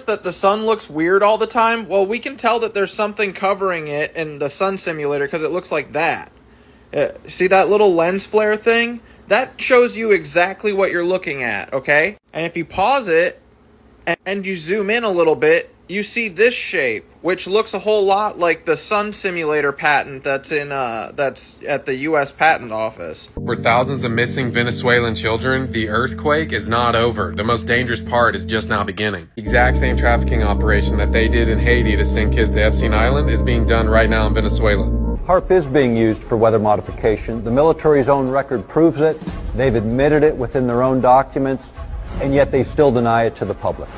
That the sun looks weird all the time. Well, we can tell that there's something covering it in the Sun Simulator because it looks like that. See that little lens flare thing? That shows you exactly what you're looking at, okay? And if you pause it and you zoom in a little bit, you see this shape, which looks a whole lot like the Sun Simulator patent that's at the U.S. Patent Office. For thousands of missing Venezuelan children, the earthquake is not over. The most dangerous part is just now beginning. The exact same trafficking operation that they did in Haiti to send kids to Epstein Island is being done right now in Venezuela. HAARP is being used for weather modification. The military's own record proves it. They've admitted it within their own documents, and yet they still deny it to the public.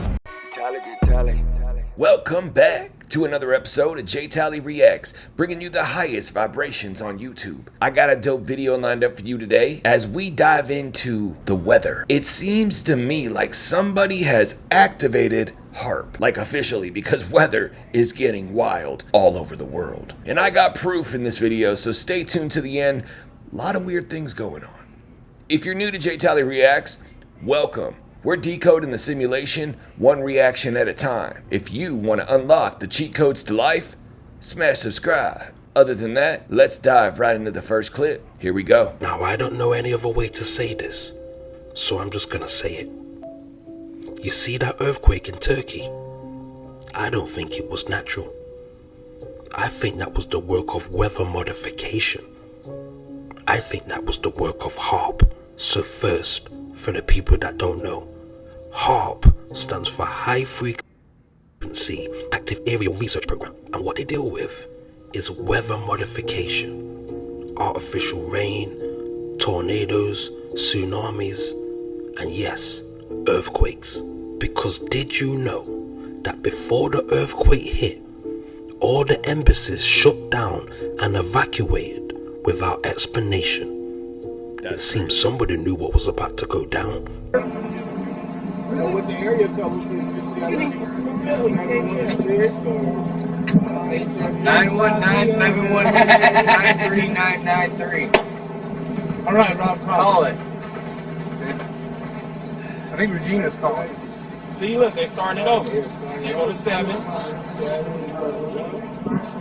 Welcome back to another episode of JtaliReacts, bringing you the highest vibrations on YouTube. I got a dope video lined up for you today as we dive into the weather. It seems to me like somebody has activated HAARP, like officially, because weather is getting wild all over the world. And I got proof in this video, so stay tuned to the end. A lot of weird things going on. If you're new to JtaliReacts, welcome. We're decoding the simulation one reaction at a time. If you want to unlock the cheat codes to life, smash subscribe. Other than that, let's dive right into the first clip. Here we go. Now, I don't know any other way to say this, so I'm just gonna say it. You see that earthquake in Turkey? I don't think it was natural. I think that was the work of weather modification. I think that was the work of HAARP. So first, for the people that don't know, HAARP stands for High Frequency Active Aerial Research Program, and what they deal with is weather modification, artificial rain, tornadoes, tsunamis, and yes, earthquakes. Because did you know that before the earthquake hit, all the embassies shut down and evacuated without explanation? It seems somebody knew what was about to go down. With the area code, 919-716-93993. All right, Rob, call it. I think Regina's calling. See, look, they starting it over. They go to 7.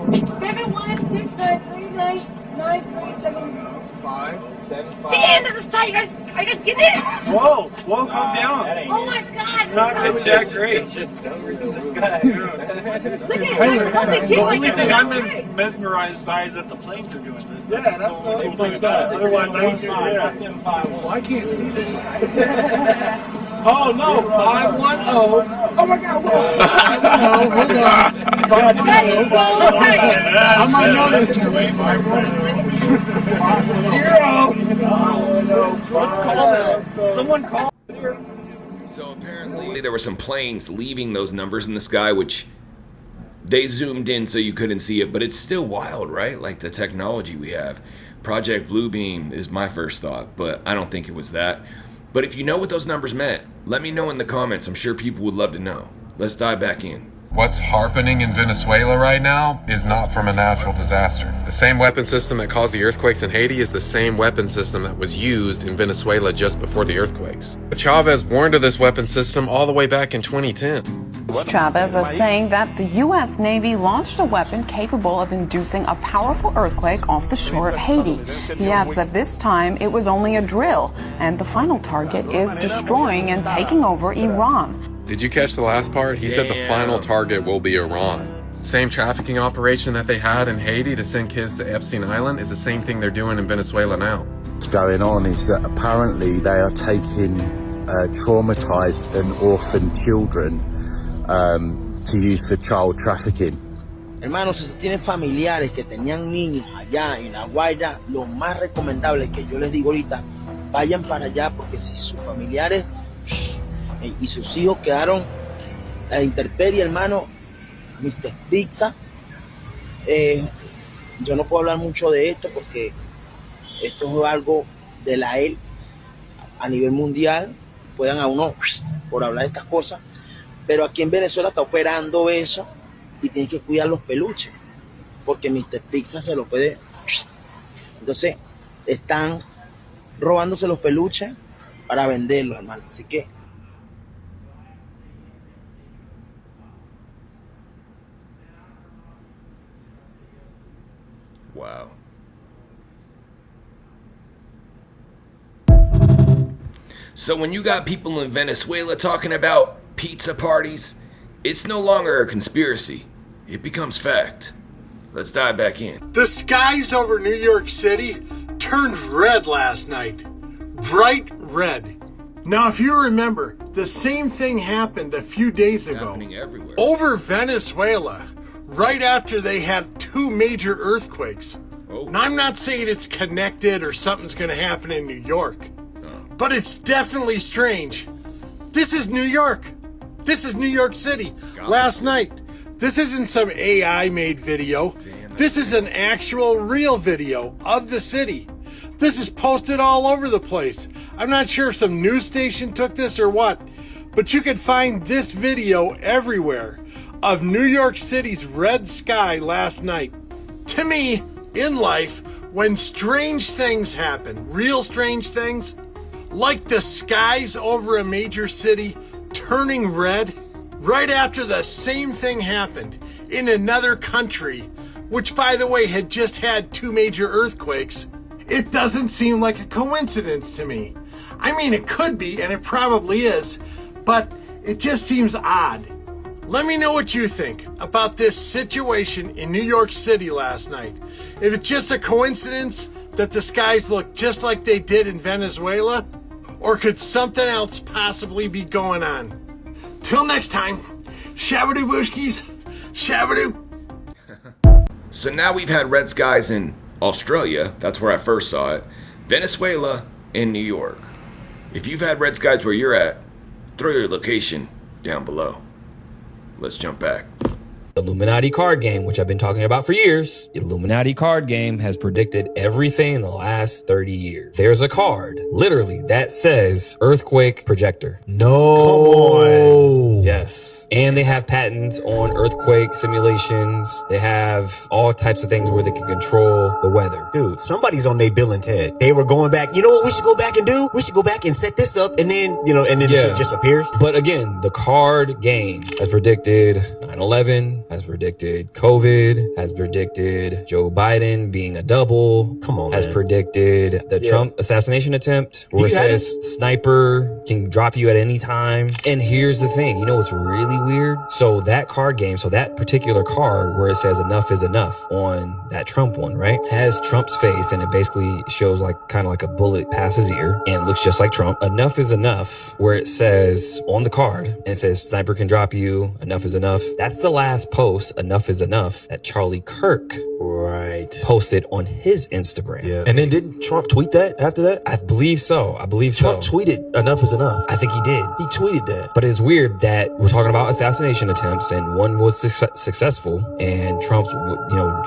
716-939-9375. 575. Damn, this is tight. I guys get it. Whoa, calm down. Oh my God. Not really that great. Look at it. I'm mesmerized by is that the planes are doing this. Yeah, that's the whole thing about it. Otherwise, I can't see this. Oh no, 510. Oh my God, whoa. 510, hold on. That is so tight. I might know this. 0. Someone call. So apparently there were some planes leaving those numbers in the sky, which they zoomed in so you couldn't see it, but it's still wild, right? Like the technology we have. Project Bluebeam is my first thought, but I don't think it was that. But if you know what those numbers meant, let me know in the comments. I'm sure people would love to know. Let's dive back in. What's happening in Venezuela right now is not from a natural disaster. The same weapon system that caused the earthquakes in Haiti is the same weapon system that was used in Venezuela just before the earthquakes. Chavez warned of this weapon system all the way back in 2010. Chavez is saying that the U.S. Navy launched a weapon capable of inducing a powerful earthquake off the shore of Haiti. He adds that this time it was only a drill, and the final target is destroying and taking over Iran. Did you catch the last part? He said the final target will be Iran. Same trafficking operation that they had in Haiti to send kids to Epstein Island is the same thing they're doing in Venezuela now. What's going on is that apparently they are taking traumatized and orphaned children to use for child trafficking. Hermanos, si ustedes tienen familiares que tenían niños allá en La Guaira, lo más recomendable que yo les digo ahorita, vayan para allá, porque si sus familiares y sus hijos quedaron a la intemperie, hermano, Mr. Pizza, yo no puedo hablar mucho de esto porque esto es algo de la él a nivel mundial, puedan a uno por hablar de estas cosas, pero aquí en Venezuela está operando eso y tienen que cuidar los peluches porque Mr. Pizza se lo puede, entonces están robándose los peluches para venderlos, hermano, así que Wow. So when you got people in Venezuela talking about pizza parties, it's no longer a conspiracy. It becomes fact. Let's dive back in. The skies over New York City turned red last night. Bright red. Now, if you remember, the same thing happened a few days ago. Happening everywhere. Over Venezuela, right after they had 2 major earthquakes. Oh. Now, I'm not saying it's connected or something's going to happen in New York. But it's definitely strange. This is New York. This is New York City. Last night. This isn't some AI-made video. This is an actual real video of the city. This is posted all over the place. I'm not sure if some news station took this or what, but you could find this video everywhere of New York City's red sky last night. To me, in life, when strange things happen, real strange things, like the skies over a major city turning red, right after the same thing happened in another country, which by the way had just had 2 major earthquakes, it doesn't seem like a coincidence to me. I mean, it could be, and it probably is, but it just seems odd. Let me know what you think about this situation in New York City last night. If it's just a coincidence that the skies look just like they did in Venezuela, or could something else possibly be going on? Till next time, shabadoo booshkies, shabadoo. So now we've had red skies in Australia, that's where I first saw it, Venezuela, and New York. If you've had red skies where you're at, throw your location down below. Let's jump back. Illuminati card game, which I've been talking about for years. The Illuminati card game has predicted everything in the last 30 years. There's a card, literally, that says earthquake projector. No. Come on. Yes. And they have patents on earthquake simulations. They have all types of things where they can control the weather. Dude, somebody's on their Bill and Ted. They were going back, you know what we should go back and do? We should go back and set this up, and then, and then the shit just appears. But again, the card game has predicted 9/11, has predicted COVID, has predicted Joe Biden being a double. Come on, has man. predicted the Trump assassination attempt, where it says sniper can drop you at any time. And here's the thing, you know what's really weird? So that card game, so that particular card where it says enough is enough on that Trump one, right, has Trump's face, and it basically shows like kind of like a bullet past his ear, and it looks just like Trump. Enough is enough, where it says on the card, and it says sniper can drop you, enough is enough. That's the last post, enough is enough, that Charlie Kirk posted on his Instagram. Yeah. And then didn't Trump tweet that after that? I believe so. Trump tweeted enough is enough. I think he did. He tweeted that. But it's weird that we're talking about assassination attempts, and one was successful and Trump's,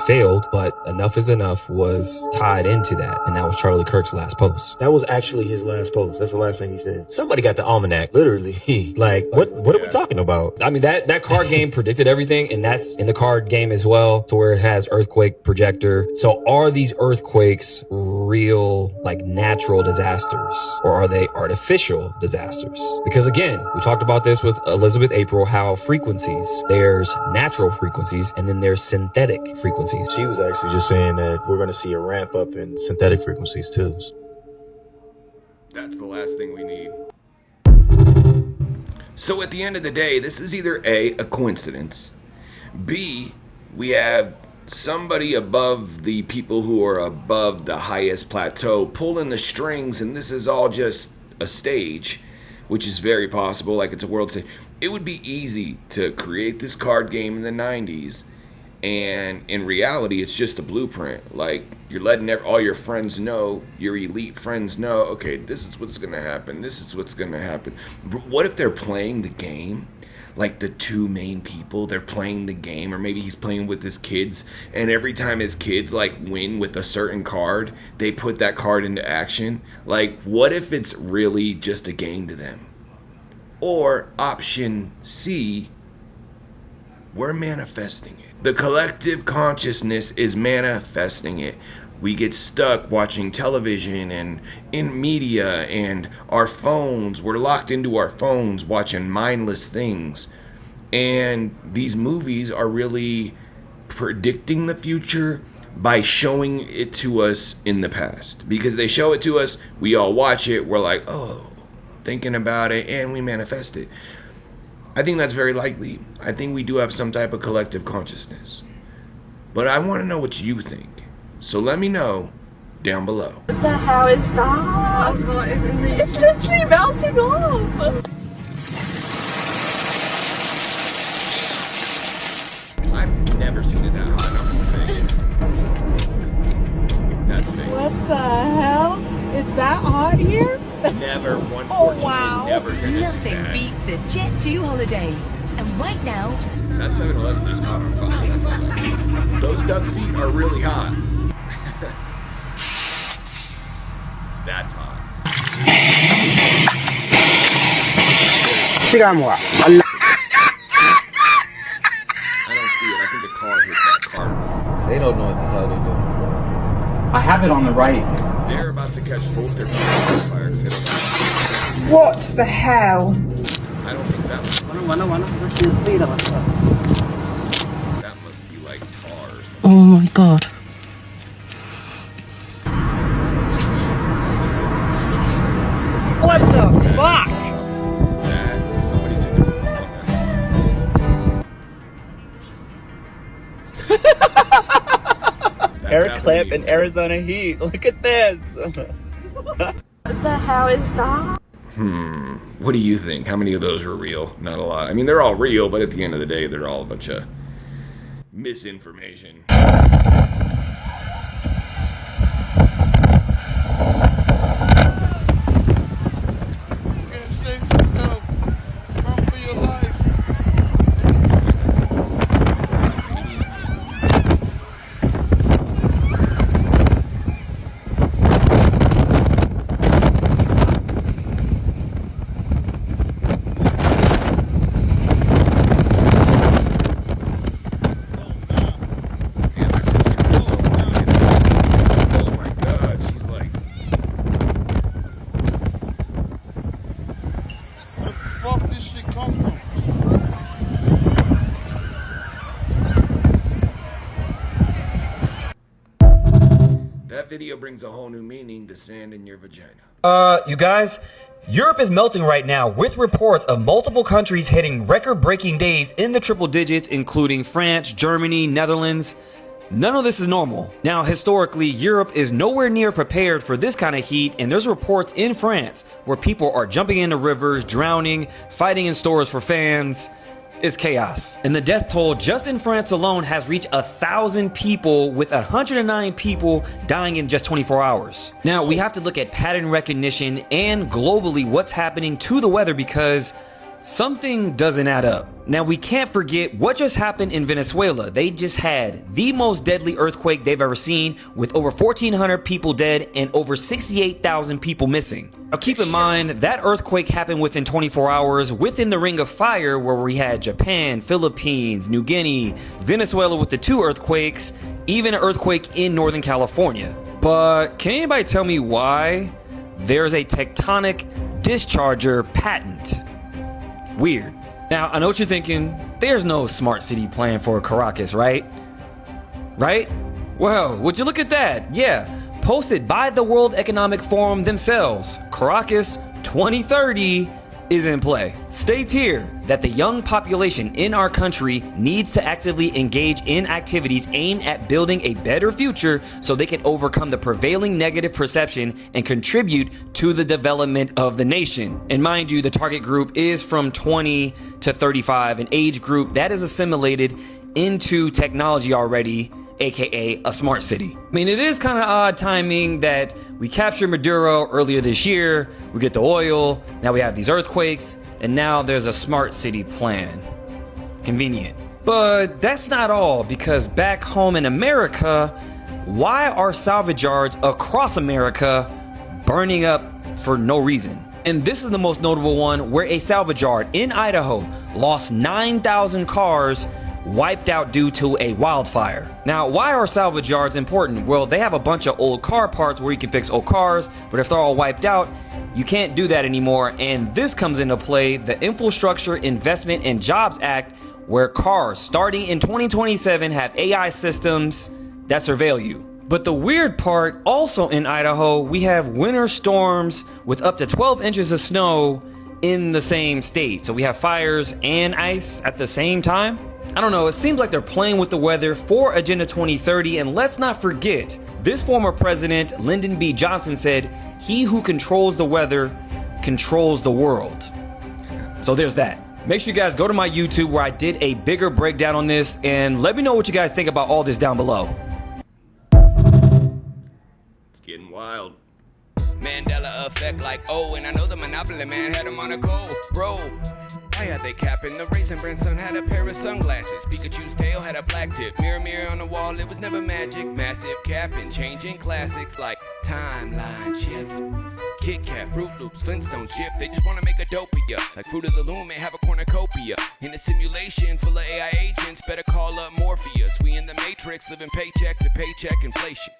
failed, but enough is enough was tied into that. And that was Charlie Kirk's last post. That was actually his last post. That's the last thing he said. Somebody got the almanac, literally. Like, what are we talking about? I mean, that card game predicted everything, and that's in the card game as well, to where it has earthquake projector. So are these earthquakes real, like natural disasters, or are they artificial disasters? Because again, we talked about this with Elizabeth April, how frequencies, there's natural frequencies and then there's synthetic frequencies. She was actually just saying that we're going to see a ramp up in synthetic frequencies too. That's the last thing we need. So at the end of the day, this is either A, a coincidence, B, we have somebody above the people who are above the highest plateau pulling the strings, and this is all just a stage, which is very possible, like it's a world stage. It would be easy to create this card game in the 90s, and in reality, it's just a blueprint. Like, you're letting all your friends know, your elite friends know, okay, this is what's going to happen. This is what's going to happen. But what if they're playing the game? Like the two main people, they're playing the game, or maybe he's playing with his kids, and every time his kids like win with a certain card, they put that card into action. Like, what if it's really just a game to them? Or option C, we're manifesting it. The collective consciousness is manifesting it. We get stuck watching television and in media and our phones. We're locked into our phones watching mindless things. And these movies are really predicting the future, by showing it to us in the past. Because they show it to us, we all watch it, we're like, oh, thinking about it, and we manifest it. I think that's very likely. I think we do have some type of collective consciousness. But I want to know what you think. So let me know down below. What the hell is that? It's literally melting off. I've never seen it that hot enough to face. That's fake. What the hell? It's that hot here? Never 114 Oh, wow. is never gonna Nothing do that. beats a Jet 2 holiday. And right now, That 7-Eleven just caught on fire. That's all that. Those ducks' feet are really hot. That's hot. Sigamos. I don't see it. I think the car hit that car. They don't know what the hell they're doing. I have it on the right. They're about to catch both their feet on fire. 'Cause they don't know. What the hell? I don't think that was. That must be like tar or something. oh my god. What the fuck? That somebody took it on Air clip in Arizona heat. Look at this. What the hell is that? What do you think? How many of those are real? Not a lot. I mean, they're all real, but at the end of the day, they're all a bunch of misinformation. That video brings a whole new meaning to sand in your vagina. You guys, Europe is melting right now with reports of multiple countries hitting record-breaking days in the triple digits, including France, Germany, Netherlands. None of this is normal. Now, historically, Europe is nowhere near prepared for this kind of heat, and there's reports in France where people are jumping into rivers, drowning, fighting in stores for fans. It's chaos. And the death toll just in France alone has reached 1,000 people, with 109 people dying in just 24 hours. Now, we have to look at pattern recognition and globally what's happening to the weather, because something doesn't add up. Now, we can't forget what just happened in Venezuela. They just had the most deadly earthquake they've ever seen, with over 1,400 people dead and over 68,000 people missing. Now, keep in mind, that earthquake happened within 24 hours within the Ring of Fire, where we had Japan, Philippines, New Guinea, Venezuela with the 2 earthquakes, even an earthquake in Northern California. But can anybody tell me why there's a tectonic discharger patent? Weird. Now, I know what you're thinking. There's no smart city plan for Caracas, right? Right? Well, would you look at that? Yeah, posted by the World Economic Forum themselves. Caracas 2030 is in play. States here that the young population in our country needs to actively engage in activities aimed at building a better future so they can overcome the prevailing negative perception and contribute to the development of the nation. And mind you, the target group is from 20 to 35, an age group that is assimilated into technology already, aka a smart city. I mean, it is kind of odd timing that we captured Maduro earlier this year, we get the oil, now we have these earthquakes, and now there's a smart city plan. Convenient. But that's not all, because back home in America, why are salvage yards across America burning up for no reason? And this is the most notable one, where a salvage yard in Idaho lost 9,000 cars wiped out due to a wildfire. Now, why are salvage yards important? Well, they have a bunch of old car parts where you can fix old cars, but if they're all wiped out, you can't do that anymore. And this comes into play, the Infrastructure Investment and Jobs Act, where cars starting in 2027 have AI systems that surveil you. But the weird part, also in Idaho, we have winter storms with up to 12 inches of snow in the same state. So we have fires and ice at the same time. I don't know, it seems like they're playing with the weather for Agenda 2030. And let's not forget, this former president, Lyndon B. Johnson, said, "He who controls the weather controls the world." So there's that. Make sure you guys go to my YouTube where I did a bigger breakdown on this, and let me know what you guys think about all this down below. It's getting wild. Mandela effect like, oh, and I know the Monopoly man had him on a go, bro. Why are they capping? The Raisin Bran son had a pair of sunglasses. Pikachu's tail had a black tip. Mirror, mirror on the wall, it was never magic. Massive capping, changing classics like timeline shift. Kit Kat, Fruit Loops, Flintstones, Jip. They just want to make a dopia. Like Fruit of the Loom may have a cornucopia. In a simulation full of AI agents, better call up Morpheus. We in the Matrix, living paycheck to paycheck inflation.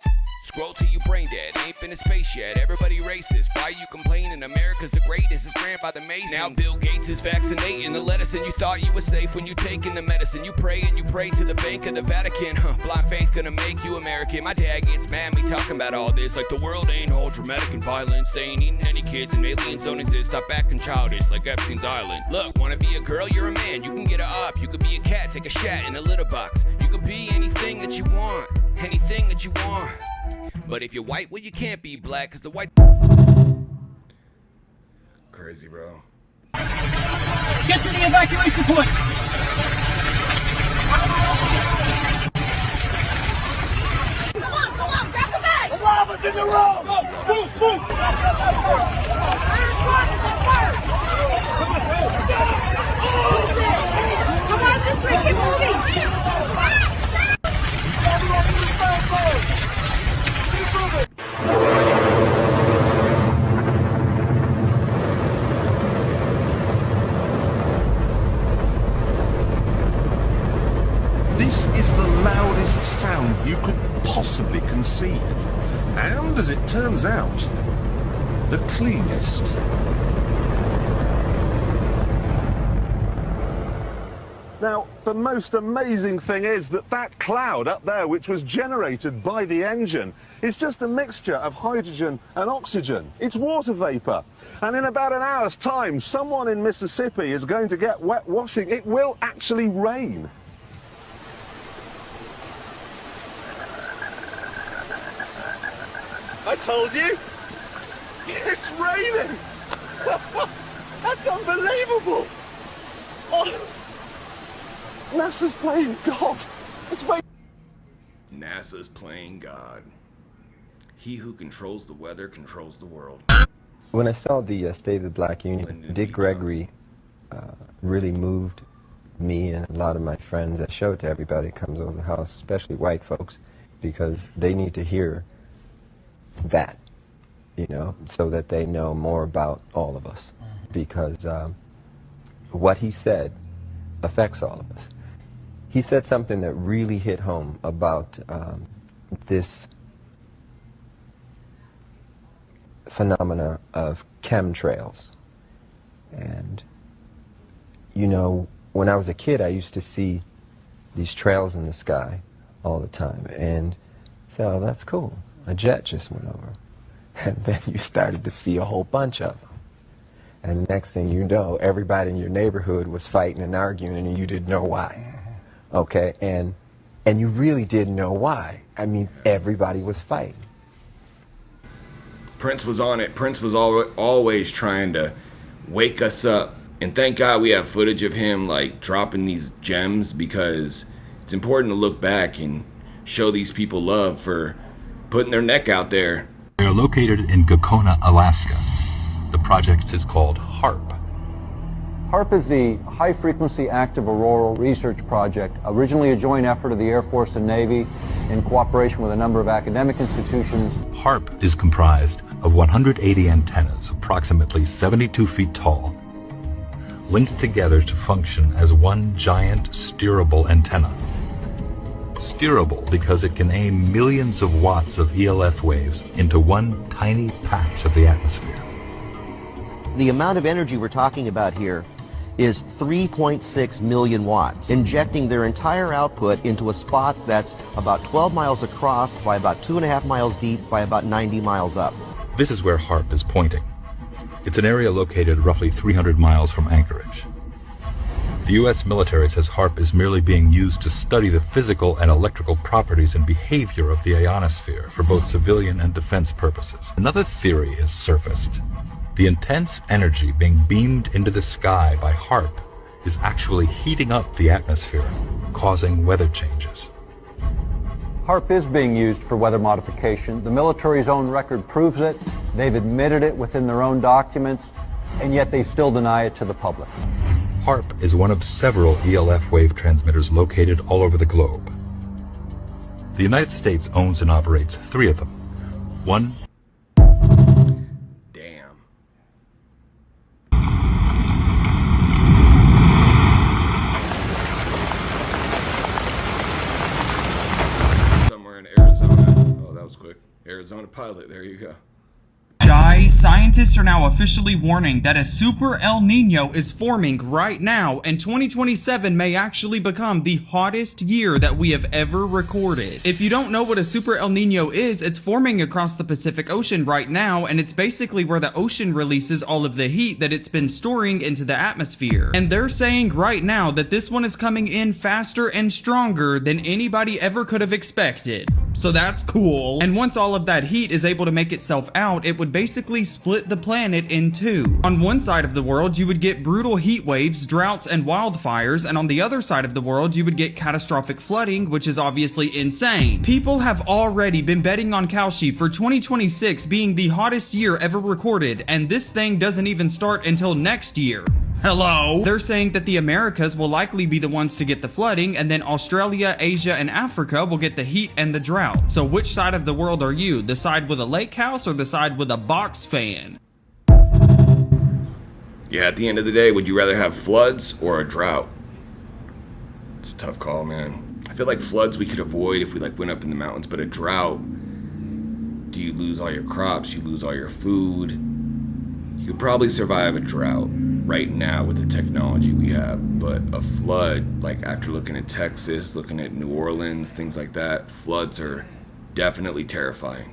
Scroll till you brain dead, ain't been in space yet. Everybody racist, why you complaining? America's the greatest, it's ran by the Masons. Now Bill Gates is vaccinating the lettuce, and you thought you were safe when you taking the medicine. You pray and you pray to the Bank of the Vatican. Blind faith gonna make you American. My dad gets mad me talking about all this, like the world ain't all dramatic and violence. They ain't eating any kids and aliens don't exist. Stop acting childish like Epstein's Island. Look, wanna be a girl, you're a man. You can get a up, you could be a cat, take a shat in a litter box. You could be anything that you want, anything that you want. But if you're white, well, you can't be black, cause the white... Crazy, bro. Get to the evacuation point! Come on, grab the bag! The lava's in the road! Move! Come on, this way, keep moving! This is the loudest sound you could possibly conceive, and as it turns out, the cleanest. Now, the most amazing thing is that that cloud up there, which was generated by the engine, is just a mixture of hydrogen and oxygen. It's water vapor. And in about an hour's time, someone in Mississippi is going to get wet washing. It will actually rain. I told you, it's raining. That's unbelievable. Oh. NASA's playing God. It's NASA's playing God. He who controls the weather controls the world. When I saw the State of the Black Union, Dick Gregory really moved me and a lot of my friends. I show it to everybody that comes over the house, especially white folks, because they need to hear that, you know, so that they know more about all of us. Because what he said affects all of us. He said something that really hit home about this phenomena of chemtrails. And, you know, when I was a kid, I used to see these trails in the sky all the time. And say, oh, that's cool. A jet just went over. And then you started to see a whole bunch of them. And next thing you know, everybody in your neighborhood was fighting and arguing, and you didn't know why. Okay, and you really didn't know why. I mean, everybody was fighting. Prince was on it. Prince was always trying to wake us up. And thank God we have footage of him like dropping these gems, because it's important to look back and show these people love for putting their neck out there. They are located in Gakona, Alaska. The project is called HAARP. HAARP is the High Frequency Active Auroral Research Project, originally a joint effort of the Air Force and Navy in cooperation with a number of academic institutions. HAARP is comprised of 180 antennas, approximately 72 feet tall, linked together to function as one giant steerable antenna. Steerable because it can aim millions of watts of ELF waves into one tiny patch of the atmosphere. The amount of energy we're talking about here is 3.6 million watts, injecting their entire output into a spot that's about 12 miles across by about 2.5 miles deep by about 90 miles up. This is where HAARP is pointing. It's an area located roughly 300 miles from Anchorage. The U.S. military says HAARP is merely being used to study the physical and electrical properties and behavior of the ionosphere for both civilian and defense purposes. Another theory has surfaced. The intense energy being beamed into the sky by HAARP is actually heating up the atmosphere, causing weather changes. HAARP is being used for weather modification. The military's own record proves it. They've admitted it within their own documents, and yet they still deny it to the public. HAARP is one of several ELF wave transmitters located all over the globe. The United States owns and operates 3 of them. One. Damn. Somewhere in Arizona. Oh, that was quick. Arizona pilot. There you go. Scientists are now officially warning that a super El Niño is forming right now, and 2027 may actually become the hottest year that we have ever recorded. If you don't know what a super El Niño is, it's forming across the Pacific Ocean right now, and it's basically where the ocean releases all of the heat that it's been storing into the atmosphere. And they're saying right now that this one is coming in faster and stronger than anybody ever could have expected. So that's cool. And once all of that heat is able to make itself out, it would basically split the planet in two. On one side of the world, you would get brutal heat waves, droughts, and wildfires, and on the other side of the world, you would get catastrophic flooding, which is obviously insane. People have already been betting on Kalshi for 2026 being the hottest year ever recorded, and this thing doesn't even start until next year. Hello? They're saying that the Americas will likely be the ones to get the flooding, and then Australia, Asia, and Africa will get the heat and the drought. So which side of the world are you? The side with a lake house or the side with a box fan? Yeah, at the end of the day, would you rather have floods or a drought? It's a tough call, man. I feel like floods we could avoid if we went up in the mountains, but a drought, do you lose all your crops? You lose all your food? You could probably survive a drought right now with the technology we have, but a flood, after looking at Texas, looking at New Orleans, things like that, floods are definitely terrifying.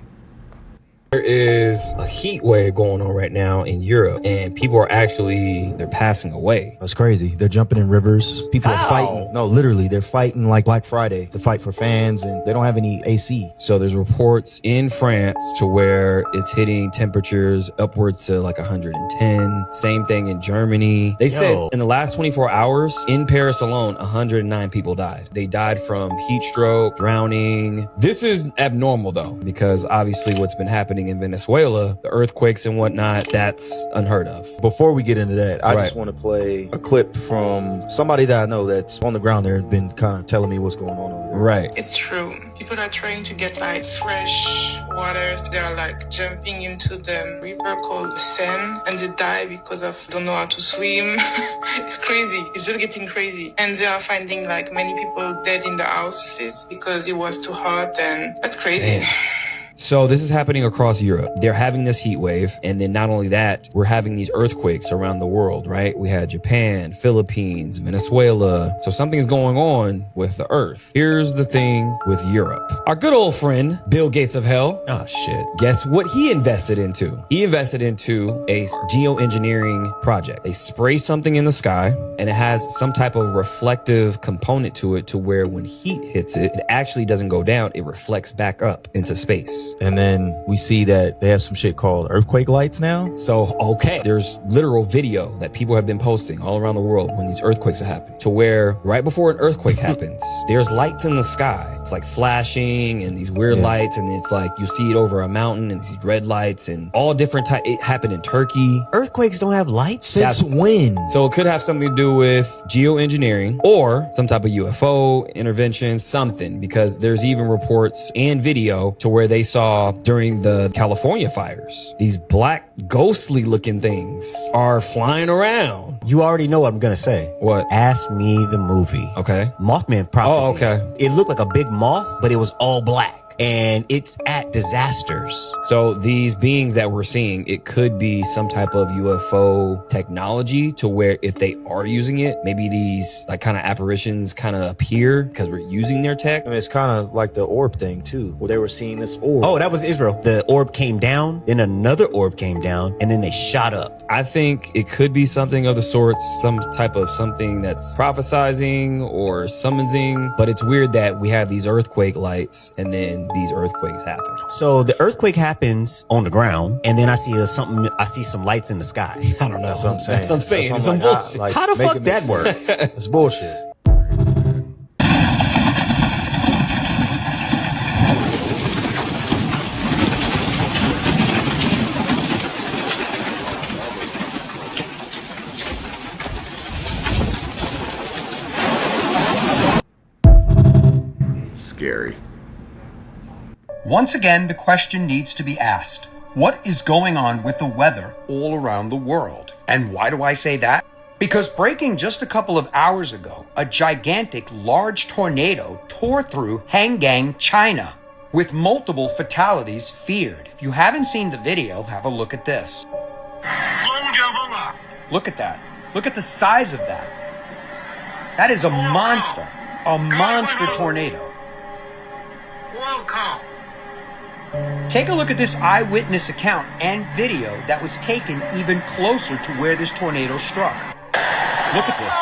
There is a heat wave going on right now in Europe, and people are they're passing away. That's crazy. They're jumping in rivers. People are fighting. No, literally, they're fighting like Black Friday to fight for fans, and they don't have any AC. So there's reports in France to where it's hitting temperatures upwards to 110. Same thing in Germany. They said in the last 24 hours in Paris alone, 109 people died. They died from heat stroke, drowning. This is abnormal though, because obviously what's been happening in Venezuela, the earthquakes and whatnot, that's unheard of. Before we get into that, I just want to play a clip from somebody that I know that's on the ground there and been kind of telling me what's going on over there. Right. It's true. People are trying to get fresh water. They're jumping into the river called Seine, and they die because of don't know how to swim. It's crazy. It's just getting crazy. And they are finding many people dead in the houses because it was too hot, and that's crazy. Damn. So this is happening across Europe. They're having this heat wave. And then not only that, we're having these earthquakes around the world, right? We had Japan, Philippines, Venezuela. So something's going on with the earth. Here's the thing with Europe. Our good old friend, Bill Gates of hell. Oh, shit. Guess what he invested into? He invested into a geoengineering project. They spray something in the sky and it has some type of reflective component to it to where when heat hits it, it actually doesn't go down. It reflects back up into space. And then we see that they have some shit called earthquake lights now. So, okay, there's literal video that people have been posting all around the world when these earthquakes are happening, to where right before an earthquake happens, there's lights in the sky. It's flashing and these weird lights, and it's you see it over a mountain and these red lights and all different types. It happened in Turkey. Earthquakes don't have lights? Since when? So it could have something to do with geoengineering or some type of UFO intervention, something, because there's even reports and video to where they saw saw during the California fires. These black ghostly looking things are flying around. You already know what I'm gonna say. What? Ask Me the Movie. Okay. Mothman Prophecies. Oh, okay. It looked like a big moth, but it was all black. And it's at disasters. So these beings that we're seeing, it could be some type of UFO technology to where if they are using it, maybe these like kind of apparitions kind of appear because we're using their tech. I mean, it's kind of like the orb thing too, where they were seeing this orb. Oh, that was Israel. The orb came down, then another orb came down, and then they shot up. I think it could be something of the sorts, some type of something that's prophesizing or summoning, but it's weird that we have these earthquake lights and then these earthquakes happen. So the earthquake happens on the ground, and then I see some lights in the sky. I don't know. That's what I'm saying. That's what I'm saying. That's Some bullshit. like, how the fuck that work? It's bullshit. Scary. Once again, the question needs to be asked. What is going on with the weather all around the world? And why do I say that? Because breaking just a couple of hours ago, a gigantic large tornado tore through Hanggang, China, with multiple fatalities feared. If you haven't seen the video, have a look at this. Look at that. Look at the size of that. That is a monster tornado. Take a look at this eyewitness account and video that was taken even closer to where this tornado struck. Look at this.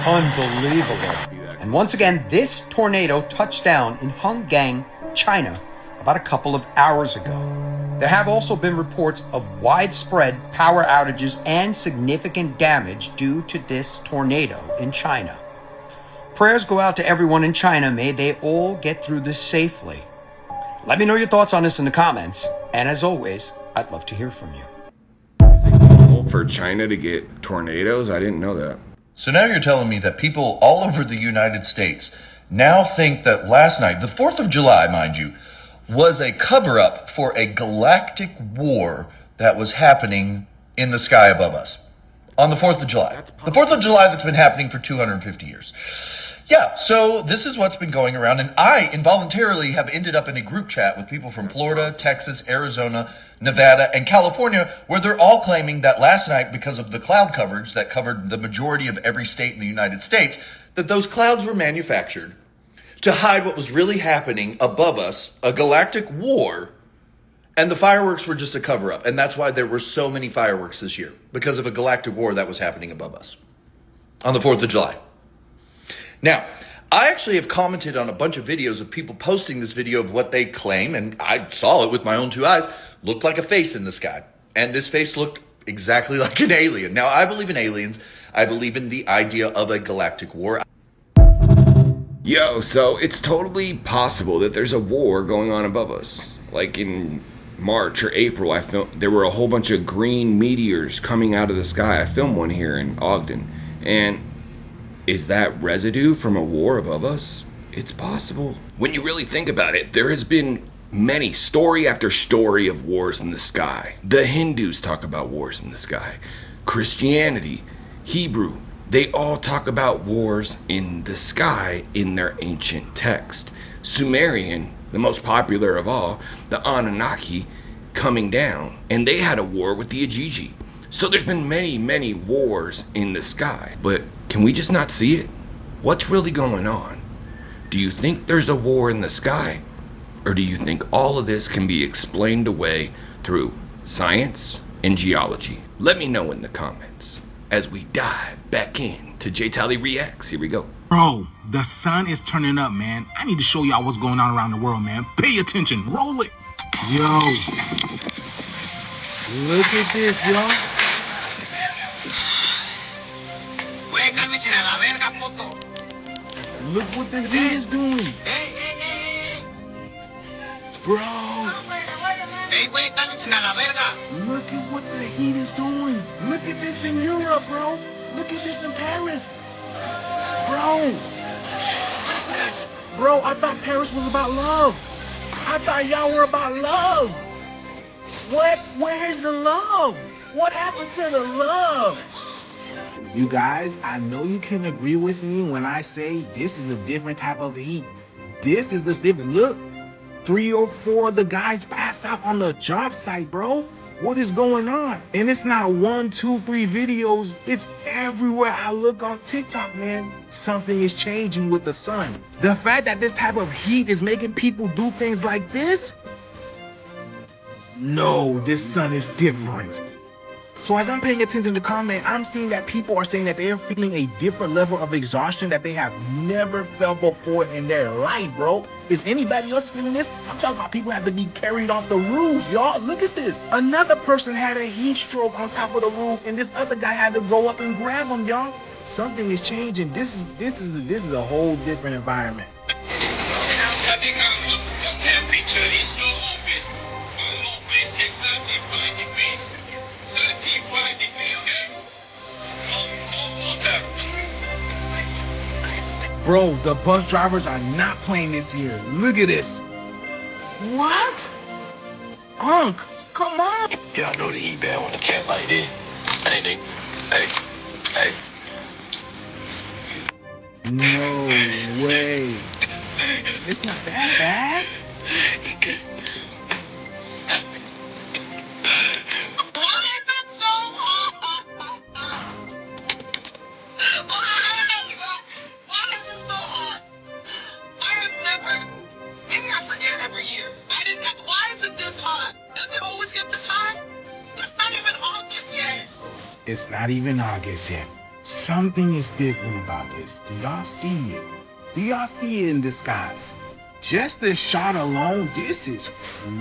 Unbelievable. And once again, this tornado touched down in Hanggang, China, about a couple of hours ago. There have also been reports of widespread power outages and significant damage due to this tornado in China. Prayers go out to everyone in China. May they all get through this safely. Let me know your thoughts on this in the comments. And as always, I'd love to hear from you. Is it normal for China to get tornadoes? I didn't know that. So now you're telling me that people all over the United States now think that last night, the 4th of July, mind you, was a cover-up for a galactic war that was happening in the sky above us on the 4th of July. The 4th of July that's been happening for 250 years. Yeah, so this is what's been going around, and I involuntarily have ended up in a group chat with people from Florida, Texas, Arizona, Nevada, and California, where they're all claiming that last night, because of the cloud coverage that covered the majority of every state in the United States, that those clouds were manufactured to hide what was really happening above us, a galactic war, and the fireworks were just a cover-up. And that's why there were so many fireworks this year, because of a galactic war that was happening above us on the 4th of July. Now, I actually have commented on a bunch of videos of people posting this video of what they claim, and I saw it with my own two eyes, looked like a face in the sky. And this face looked exactly like an alien. Now, I believe in aliens. I believe in the idea of a galactic war. Yo, so it's totally possible that there's a war going on above us. Like in March or April, I filmed, there were a whole bunch of green meteors coming out of the sky. I filmed one here in Ogden. And is that residue from a war above us? It's possible. When you really think about it, there has been many story after story of wars in the sky. The Hindus talk about wars in the sky. Christianity, Hebrew, they all talk about wars in the sky in their ancient text. Sumerian, the most popular of all, the Anunnaki coming down, and they had a war with the Ajiji. So there's been many, many wars in the sky, but can we just not see it? What's really going on? Do you think there's a war in the sky? Or do you think all of this can be explained away through science and geology? Let me know in the comments as we dive back in to JtaliReacts. Here we go. Bro, the sun is turning up, man. I need to show y'all what's going on around the world, man. Pay attention. Roll it. Yo. Look at this, y'all. Look what the heat is doing. Bro. Look at what the heat is doing. Look at this in Europe, bro. Look at this in Paris. Bro, I thought Paris was about love. I thought y'all were about love. What? Where's the love? What happened to the love? You guys, I know you can agree with me when I say this is a different type of heat. This is a different, look, 3 or 4 of the guys passed out on the job site, bro. What is going on? And it's not 1, 2, 3 videos. It's everywhere I look on TikTok, man. Something is changing with the sun. The fact that this type of heat is making people do things like this? No, this sun is different. So as I'm paying attention to comment, I'm seeing that people are saying that they are feeling a different level of exhaustion that they have never felt before in their life, bro. Is anybody else feeling this? I'm talking about people have to be carried off the roofs, y'all. Look at this. Another person had a heat stroke on top of the roof, and this other guy had to go up and grab him, y'all. Something is changing. This is a whole different environment. Bro, the bus drivers are not playing this year. Look at this. What? Unc, come on. Y'all know the heat bad when the cat like this. Hey. No way. It's not that bad. It's not even August yet. Something is different about this. Do y'all see it? Do y'all see it in the skies? Just this shot alone, this is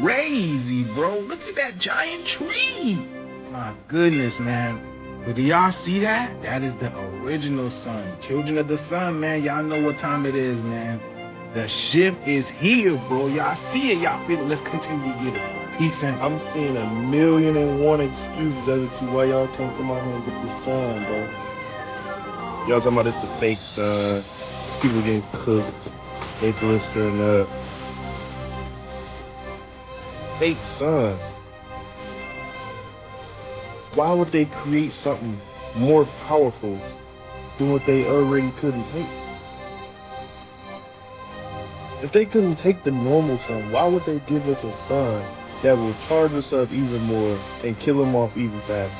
crazy, bro. Look at that giant tree. My goodness, man. But do y'all see that? That is the original sun. Children of the sun, man. Y'all know what time it is, man. The shift is here, bro. Y'all see it. Y'all feel it. Let's continue to get it. Peace and I'm seeing 1,000,001 excuses as to why y'all can't come out here and get the sun, bro. Y'all talking about it's the fake sun. People getting cooked. They blistering up. Fake sun. Why would they create something more powerful than what they already couldn't take? If they couldn't take the normal sun, why would they give us a sun that will charge us up even more and kill them off even faster?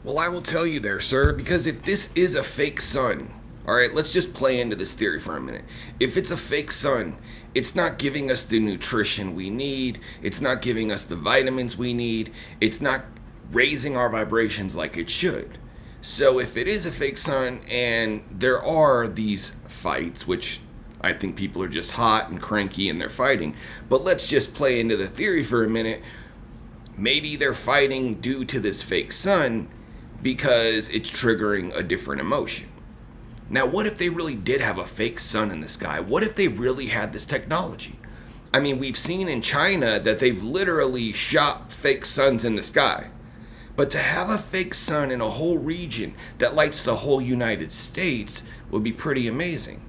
Well, I will tell you there, sir, because if this is a fake sun, all right, let's just play into this theory for a minute. If it's a fake sun, it's not giving us the nutrition we need. It's not giving us the vitamins we need. It's not raising our vibrations like it should. So if it is a fake sun and there are these fights, which I think people are just hot and cranky and they're fighting, but let's just play into the theory for a minute. Maybe they're fighting due to this fake sun because it's triggering a different emotion. Now, what if they really did have a fake sun in the sky? What if they really had this technology? I mean, we've seen in China that they've literally shot fake suns in the sky. But to have a fake sun in a whole region that lights the whole United States would be pretty amazing.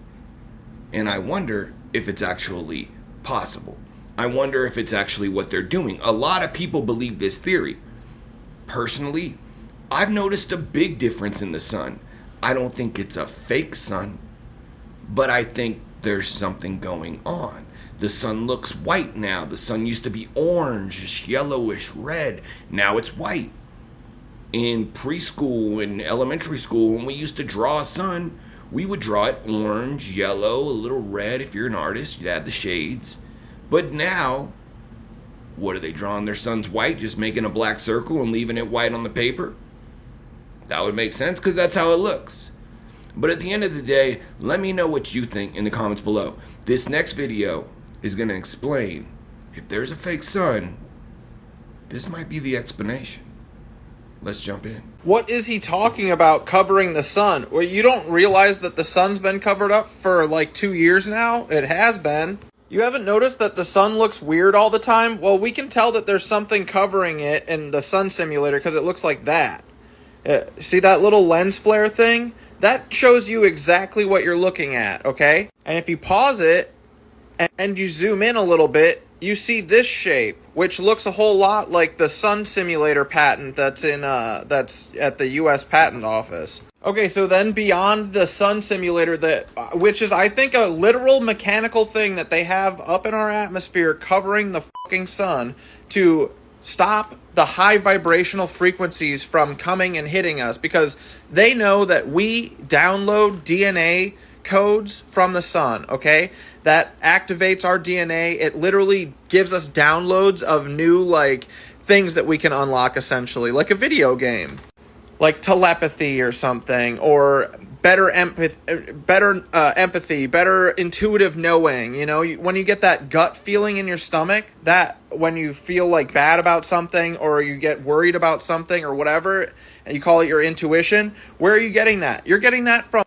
And I wonder if it's actually possible. I wonder if it's actually what they're doing. A lot of people believe this theory. Personally, I've noticed a big difference in the sun. I don't think it's a fake sun, but I think there's something going on. The sun looks white now. The sun used to be orange, yellowish, red. Now it's white. In preschool and elementary school, when we used to draw a sun, we would draw it orange, yellow, a little red. If you're an artist, you'd add the shades. But now, what are they drawing their suns white, just making a black circle and leaving it white on the paper? That would make sense because that's how it looks. But at the end of the day, let me know what you think in the comments below. This next video is going to explain if there's a fake sun, this might be the explanation. Let's jump in. What is he talking about covering the sun? Well, you don't realize that the sun's been covered up for like 2 years now? It has been. You haven't noticed that the sun looks weird all the time? Well, we can tell that there's something covering it in the Sun Simulator because it looks like that. See that little lens flare thing? That shows you exactly what you're looking at, okay? And if you pause it and you zoom in a little bit, you see this shape, which looks a whole lot like the Sun Simulator patent that's at the US Patent Office. Okay, so then beyond the Sun Simulator, which is, I think, a literal mechanical thing that they have up in our atmosphere covering the fucking sun to stop the high vibrational frequencies from coming and hitting us, because they know that we download DNA codes from the sun, okay? That activates our DNA. It literally gives us downloads of new, like, things that we can unlock, essentially, like a video game. Like telepathy or something, or better empathy, better intuitive knowing. You know, when you get that gut feeling in your stomach, that when you feel like bad about something or you get worried about something or whatever, and you call it your intuition, where are you getting that? You're getting that from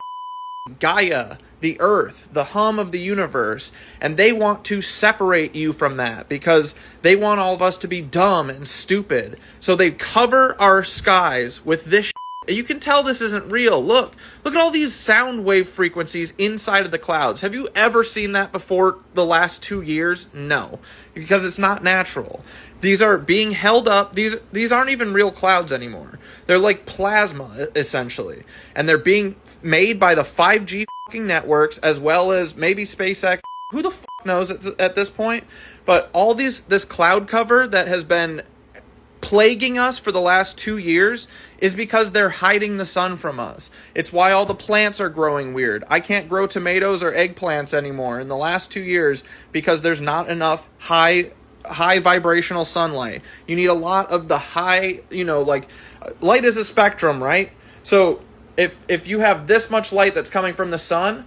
Gaia, the earth, the hum of the universe, and they want to separate you from that because they want all of us to be dumb and stupid. So they cover our skies with this shit. You can tell this isn't real. Look at all these sound wave frequencies inside of the clouds. Have you ever seen that before the last 2 years? No, because it's not natural. These are being held up. These aren't even real clouds anymore. They're like plasma, essentially. And they're being made by the 5G fucking networks, as well as maybe SpaceX. Who the fuck knows at this point? But all this cloud cover that has been plaguing us for the last 2 years is because they're hiding the sun from us. It's why all the plants are growing weird. I can't grow tomatoes or eggplants anymore in the last 2 years because there's not enough high vibrational sunlight. You need a lot of the high, like light is a spectrum, right? So if you have this much light that's coming from the sun,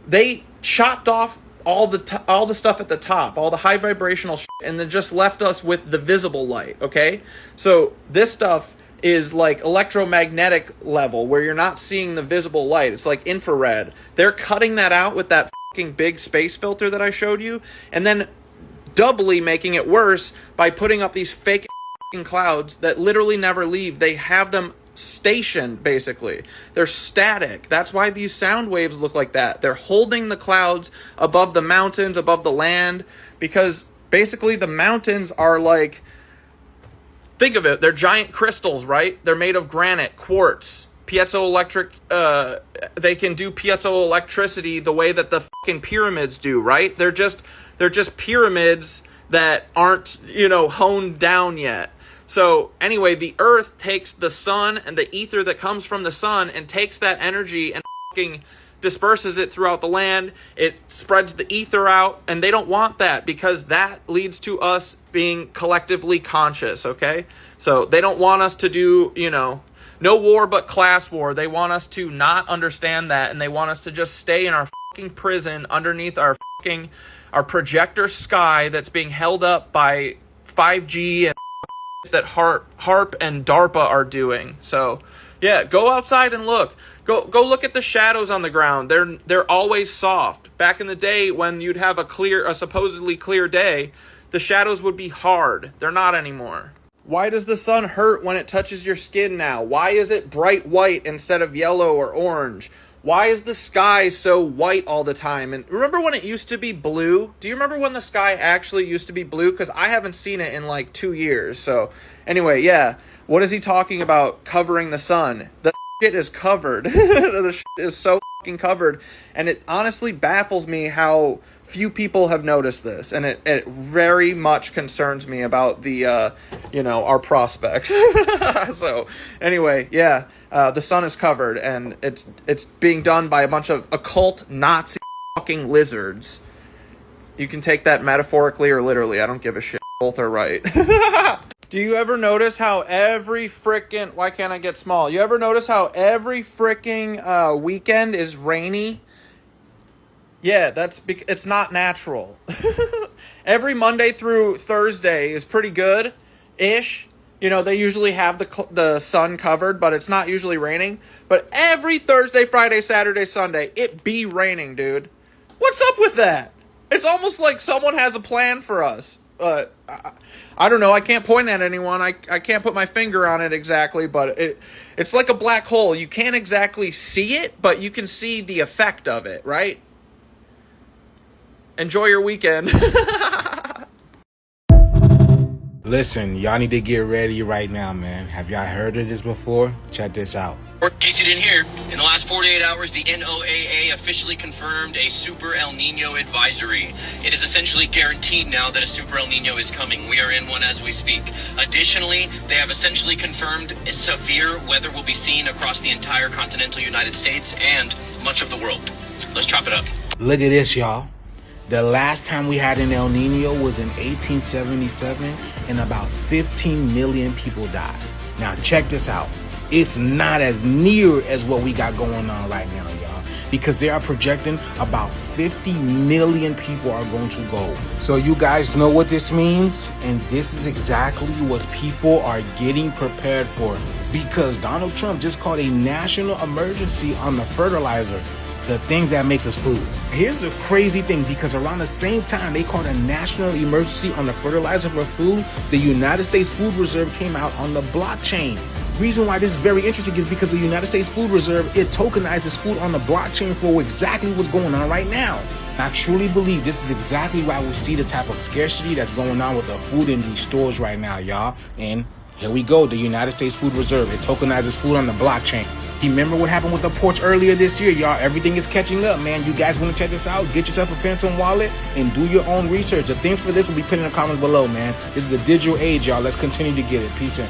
they chopped off all the stuff at the top, all the high vibrational shit, and then just left us with the visible light, okay? So this stuff is like electromagnetic level where you're not seeing the visible light. It's like infrared. They're cutting that out with that fucking big space filter that I showed you, and then doubly making it worse by putting up these fake fucking clouds that literally never leave. They have them stationed, basically. They're static. That's why these sound waves look like that. They're holding the clouds above the mountains, above the land, because basically the mountains are like, think of it, they're giant crystals, right? They're made of granite, quartz, piezoelectric, they can do piezoelectricity the way that the fucking pyramids do, right? They're just pyramids that aren't, honed down yet. So anyway, the earth takes the sun and the ether that comes from the sun and takes that energy and fucking disperses it throughout the land. It spreads the ether out, and they don't want that because that leads to us being collectively conscious, okay? So they don't want us to do, no war but class war. They want us to not understand that, and they want us to just stay in our fucking prison underneath our projector sky that's being held up by 5G and that HAARP and DARPA are doing. So yeah, go outside and look. Go look at the shadows on the ground. They're always soft. Back in the day when you'd have a supposedly clear day, the shadows would be hard. They're not anymore. Why does the sun hurt when it touches your skin now? Why is it bright white instead of yellow or orange? Why is the sky so white all the time? And remember when it used to be blue? Do you remember when the sky actually used to be blue? Because I haven't seen it in like 2 years. So anyway, yeah. What is he talking about covering the sun? The shit is covered. The shit is so fucking covered. And it honestly baffles me how few people have noticed this. And it very much concerns me about the, our prospects. So anyway, yeah. The sun is covered, and it's being done by a bunch of occult Nazi fucking lizards. You can take that metaphorically or literally. I don't give a shit. Both are right. Do you ever notice how every frickin'... Why can't I get small? You ever notice how every frickin' weekend is rainy? Yeah, it's not natural. Every Monday through Thursday is pretty good-ish. They usually have the sun covered, but it's not usually raining. But every Thursday, Friday, Saturday, Sunday, it be raining, dude. What's up with that? It's almost like someone has a plan for us. I don't know. I can't point at anyone. I can't put my finger on it exactly, but it's like a black hole. You can't exactly see it, but you can see the effect of it, right? Enjoy your weekend. Listen, y'all need to get ready right now, man. Have y'all heard of this before? Check this out. In case you didn't hear, in the last 48 hours, the NOAA officially confirmed a Super El Nino advisory. It is essentially guaranteed now that a Super El Nino is coming. We are in one as we speak. Additionally, they have essentially confirmed severe weather will be seen across the entire continental United States and much of the world. Let's chop it up. Look at this, y'all. The last time we had an El Nino was in 1877, and about 15 million people died. Now check this out. It's not as near as what we got going on right now, y'all, because they are projecting about 50 million people are going to go. So you guys know what this means, and this is exactly what people are getting prepared for, because Donald Trump just called a national emergency on the fertilizer, the things that makes us food. Here's the crazy thing, because around the same time they called a national emergency on the fertilizer for food, the United States Food Reserve came out on the blockchain. Reason why this is very interesting is because the United States Food Reserve, it tokenizes food on the blockchain for exactly what's going on right now. I truly believe this is exactly why we see the type of scarcity that's going on with the food in these stores right now, y'all. And here we go, the United States Food Reserve, it tokenizes food on the blockchain. You remember what happened with the ports earlier this year, y'all? Everything is catching up, man. You guys want to check this out? Get yourself a Phantom wallet and do your own research. The things for this will be put in the comments below, man. This is the digital age, y'all. Let's continue to get it. Peace in.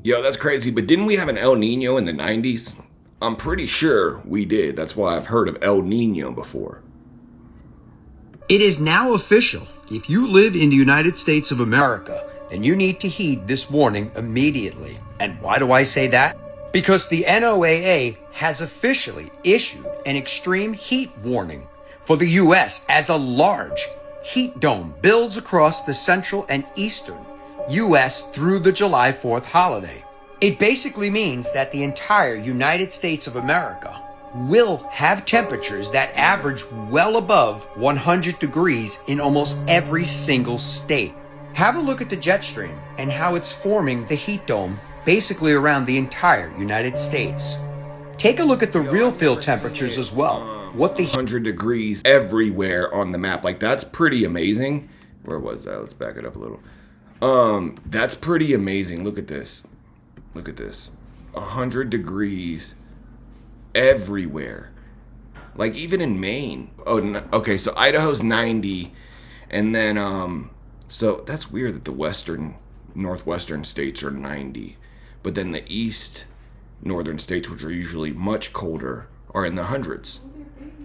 Yo, that's crazy, but didn't we have an El Nino in the 90s? I'm pretty sure we did. That's why I've heard of El Nino before. It is now official. If you live in the United States of America, then you need to heed this warning immediately. And why do I say that? Because the NOAA has officially issued an extreme heat warning for the U.S. as a large heat dome builds across the central and eastern U.S. through the July 4th holiday. It basically means that the entire United States of America will have temperatures that average well above 100 degrees in almost every single state. Have a look at the jet stream and how it's forming the heat dome basically around the entire United States. Take a look at the real field temperatures as well. What the 100 degrees everywhere on the map. Like, that's pretty amazing. Where was that? Let's back it up a little. That's pretty amazing. Look at this. Look at this. 100 degrees everywhere. Like, even in Maine. Oh, no, okay, so Idaho's 90. And then, so that's weird that the northwestern states are 90. But then the northern states, which are usually much colder, are in the hundreds.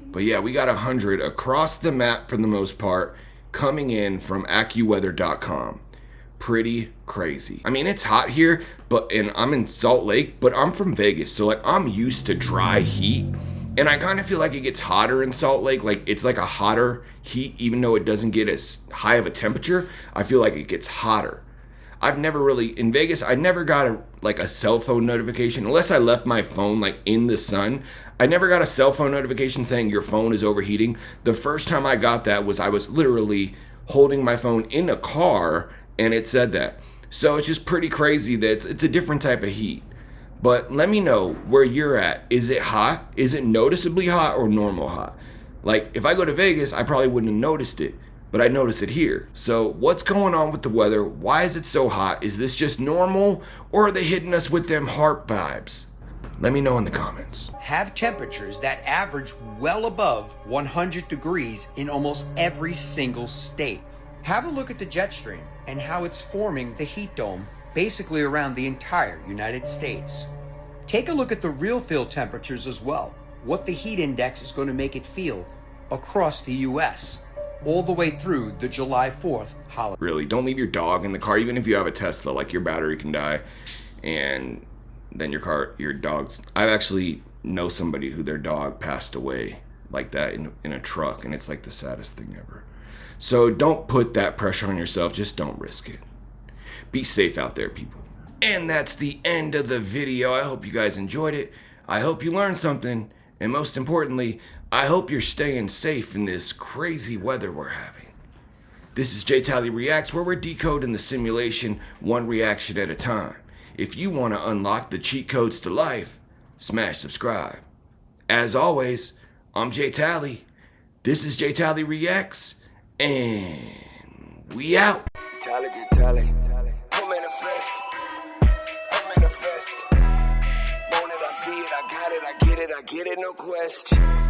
But yeah, we got 100 across the map for the most part, coming in from AccuWeather.com. Pretty crazy. I mean, it's hot here, and I'm in Salt Lake, but I'm from Vegas, so like I'm used to dry heat, and I kind of feel like it gets hotter in Salt Lake. Like, it's like a hotter heat, even though it doesn't get as high of a temperature. I feel like it gets hotter. I've never really, in Vegas, I never got a cell phone notification, unless I left my phone like in the sun. I never got a cell phone notification saying your phone is overheating. The first time I got that was I was literally holding my phone in a car and it said that. So it's just pretty crazy that it's a different type of heat. But let me know where you're at. Is it hot? Is it noticeably hot or normal hot? Like, if I go to Vegas, I probably wouldn't have noticed it, but I notice it here. So what's going on with the weather? Why is it so hot? Is this just normal, or are they hitting us with them HAARP vibes? Let me know in the comments. Have temperatures that average well above 100 degrees in almost every single state. Have a look at the jet stream and how it's forming the heat dome basically around the entire United States. Take a look at the real field temperatures as well. What the heat index is going to make it feel across the U.S. all the way through the July 4th holiday. Really, don't leave your dog in the car, even if you have a Tesla. Like, your battery can die, and then your dog's... I actually know somebody who their dog passed away like that in a truck, and it's like the saddest thing ever. So don't put that pressure on yourself. Just don't risk it. Be safe out there, people. And that's the end of the video. I hope you guys enjoyed it. I hope you learned something. And most importantly, I hope you're staying safe in this crazy weather we're having. This is JtaliReacts, where we're decoding the simulation one reaction at a time. If you want to unlock the cheat codes to life, smash subscribe. As always, I'm JTali. This is JtaliReacts, and we out. JtaliReacts. Want it, I see it, I got it, I get it, no question.